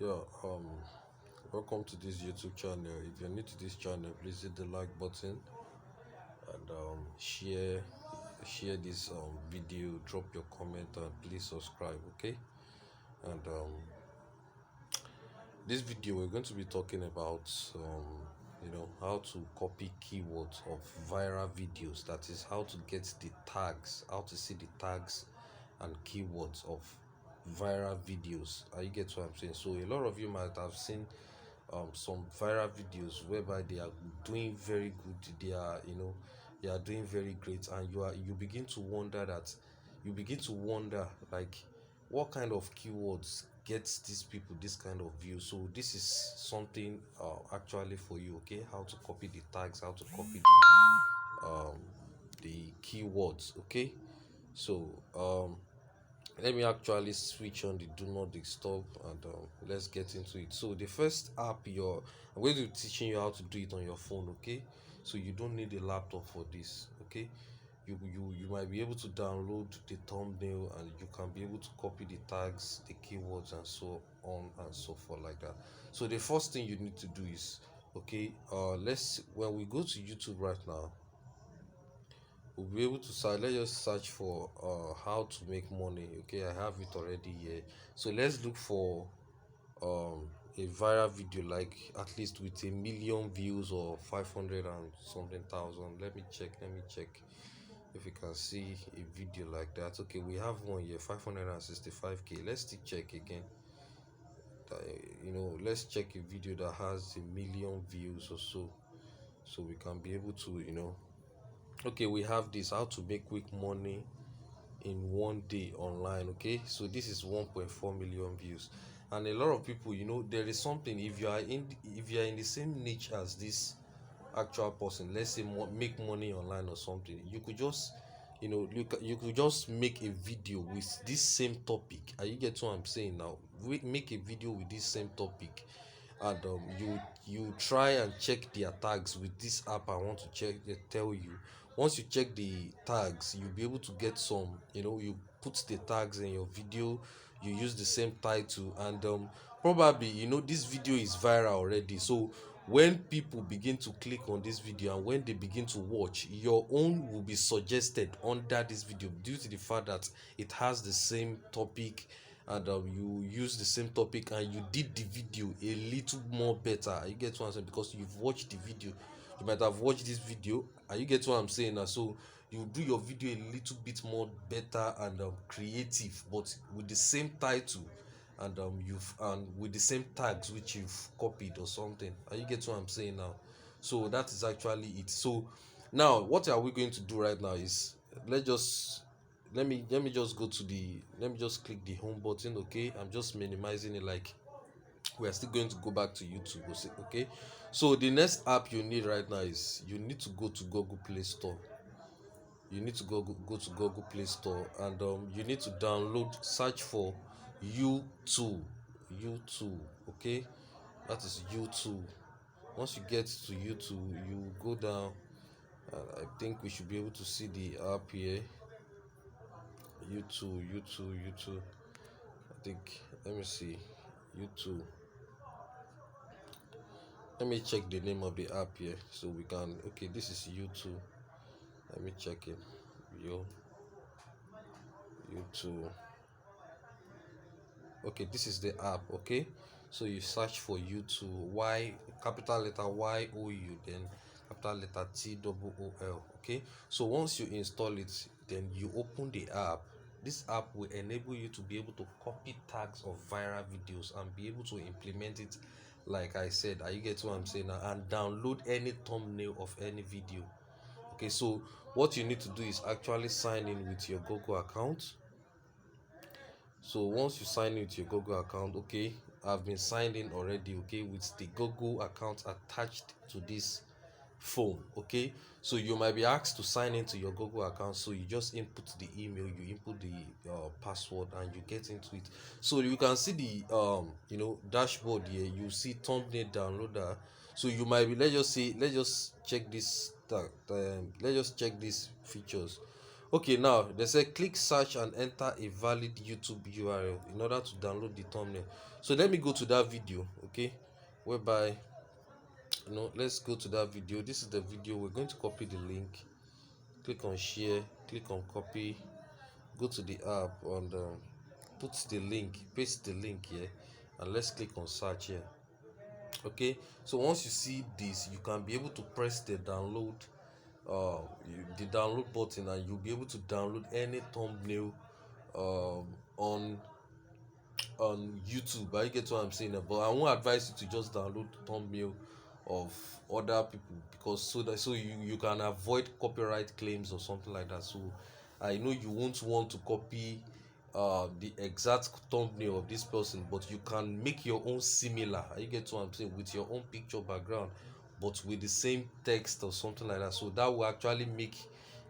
Yeah, welcome to this YouTube channel. If you're new to this channel, please hit the like button and share this video, drop your comment, and please subscribe, okay? And this video we're going to be talking about how to copy keywords of viral videos. That is how to get the tags, how to see the tags and keywords of viral videos. You get what I'm saying? So a lot of you might have seen some viral videos whereby they are doing very good, they are doing very great, and you begin to wonder like what kind of keywords gets these people this kind of view. So this is something actually for you, okay? How to copy the tags, how to copy the keywords, okay? So let me actually switch on the do not disturb, and let's get into it. So the first app, I'm going to be teaching you how to do it on your phone, okay? So you don't need a laptop for this, okay? You might be able to download the thumbnail, and you can be able to copy the tags, the keywords, and so on and so forth, like that. So the first thing you need to do is, okay, let's when we go to YouTube right now, we'll be able to search. Let's just search for how to make money. Okay, I have it already here. So let's look for a viral video, like at least with a million views or 500 and something thousand. Let me check if you can see a video like that. Okay, we have one here, 565k. Let's still check again. uh, let's check a video that has a million views or so, so we can be able to okay, we have this, how to make quick money in one day online. Okay, so this is 1.4 million views, and a lot of people, there is something. If you are in the same niche as this actual person, let's say make money online or something, you could just you could just make a video with this same topic. Are you get what I'm saying now? Make a video with this same topic, and you try and check their tags with this app. I want to check tell you, once you check the tags, you'll be able to get some, you put the tags in your video, you use the same title, and probably, this video is viral already. So when people begin to click on this video, and when they begin to watch, your own will be suggested under this video due to the fact that it has the same topic, and you use the same topic, and you did the video a little more better. You get what I'm saying? Because you've watched the video, you might have watched this video, and you get what I'm saying now. So you do your video a little bit more better and creative, but with the same title, and you've and with the same tags which you've copied or something. And you get what I'm saying now? So that is actually it. So now what are we going to do right now is, let's just let me just go to the let me just click the home button. Okay, I'm just minimizing it, like we are still going to go back to YouTube. Okay, so the next app you need right now is, you need to go to Google Play Store. You need to go to Google Play Store, and you need to download, search for YouTube. YouTube, okay, that is YouTube. Once you get to YouTube, you go down. I think we should be able to see the app here. YouTube. I think, let me see. YouTube. Let me check the name of the app here so we can. Okay, this is YouTube. Let me check it. Yo, YouTube. Okay, this is the app. Okay, so you search for YouTube, Y, capital letter YOU, then capital letter TOOL. Okay, so once you install it, then you open the app. This app will enable you to be able to copy tags of viral videos and be able to implement it, like I said. Are you get what I'm saying now? And download any thumbnail of any video. Okay, so what you need to do is actually sign in with your Google account. So once you sign in with your Google account, okay, I've been signed in already, okay, with the Google account attached to this phone. Okay, so you might be asked to sign into your Google account, so you just input the email, you input the password, and you get into it. So you can see the dashboard here. You see thumbnail downloader. So you might be, let's just check this features. Okay, now they say click search and enter a valid YouTube URL in order to download the thumbnail. So let me go to that video, okay, whereby let's go to that video. This is the video. We're going to copy the link, click on share, click on copy, go to the app and put the link, paste the link here, and let's click on search here. Okay, so once you see this, you can be able to press the download the download button, and you'll be able to download any thumbnail um, on YouTube. I get what I'm saying, but I won't advise you to just download thumbnail of other people, because you can avoid copyright claims or something like that. So I know you won't want to copy the exact thumbnail of this person, but you can make your own similar. You get what I'm saying, with your own picture background, but with the same text or something like that. So that will actually make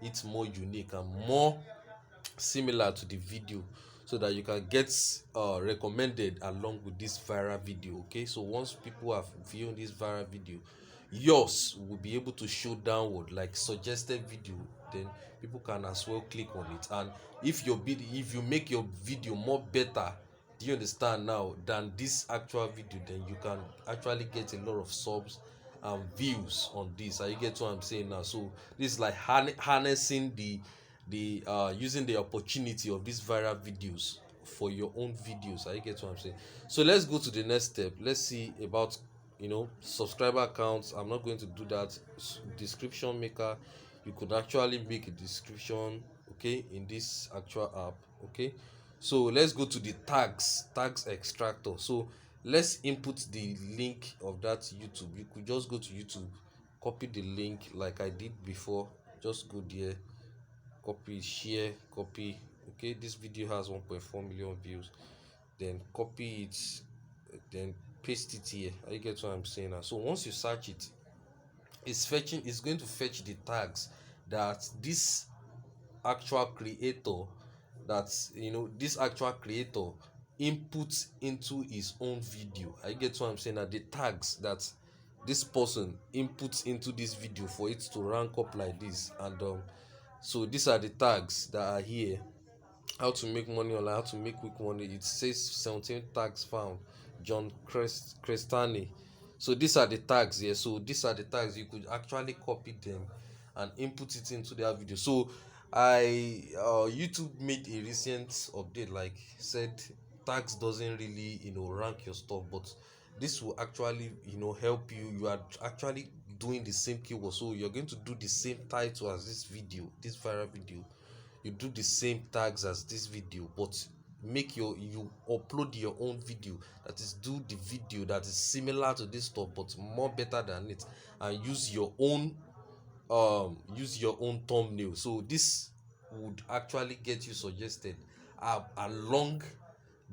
it more unique and more similar to the video, so that you can get recommended along with this viral video. Okay, so once people are viewing this viral video, yours will be able to show downward like suggested video. Then people can as well click on it, and if you make your video more better, do you understand now, than this actual video, then you can actually get a lot of subs and views on this. And you get what I'm saying now. So this is like harnessing the using the opportunity of these viral videos for your own videos. I get what I'm saying. So let's go to the next step. Let's see about subscriber counts. I'm not going to do that. Description maker, you could actually make a description, okay, in this actual app. Okay, so let's go to the tags extractor. So let's input the link of that YouTube. You could just go to YouTube, copy the link like I did before. Just go there, copy, share, copy. Okay, this video has 1.4 million views. Then copy it, then paste it here. I get what I'm saying now. So once you search it, it's going to fetch the tags that actual creator this actual creator inputs into his own video. I get what I'm saying now. The tags that this person inputs into this video for it to rank up like this. And so these are the tags that are here. How to make money online, how to make quick money. It says 17 tags found, John Crestani. So these are the tags here. So these are the tags. You could actually copy them and input it into their video. So YouTube made a recent update, like said tags doesn't really rank your stuff, but this will actually help you. You are actually doing the same keyword, so you're going to do the same title as this video, this viral video. You do the same tags as this video, but you upload your own video, that is, do the video that is similar to this stuff but more better than it, and use your own thumbnail. So this would actually get you suggested along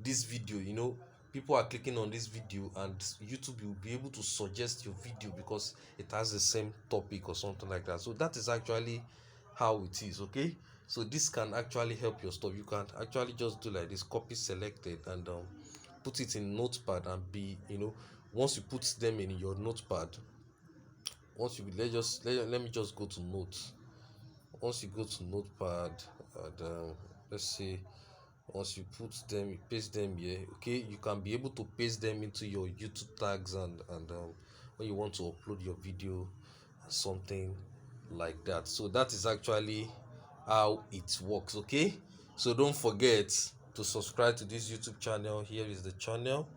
this video. People are clicking on this video, and YouTube will be able to suggest your video because it has the same topic or something like that. So that is actually how it is. Okay, so this can actually help your stuff. You can actually just do like this: copy selected, and put it in notepad, and once you put them in your notepad, once you let me just go to notes. Once you go to notepad, and let's see, once you put them, you paste them here. Okay, you can be able to paste them into your YouTube tags, and when you want to upload your video, something like that. So that is actually how it works. Okay, so don't forget to subscribe to this YouTube channel. Here is the channel: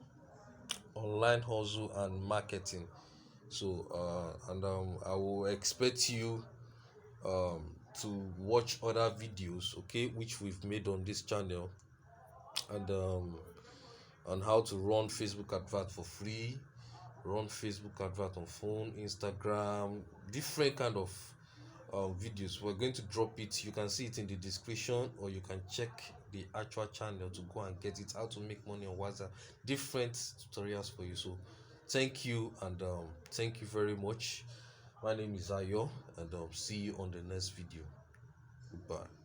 Online Hustle and Marketing. So and I will expect you um to watch other videos, okay, which we've made on this channel, and on how to run Facebook advert for free, run Facebook advert on phone, Instagram, different kind of videos. We're going to drop it. You can see it in the description, or you can check the actual channel to go and get it. How to make money on WhatsApp, different tutorials for you. So thank you, and thank you very much. My name is Ayo, and see you on the next video. Goodbye.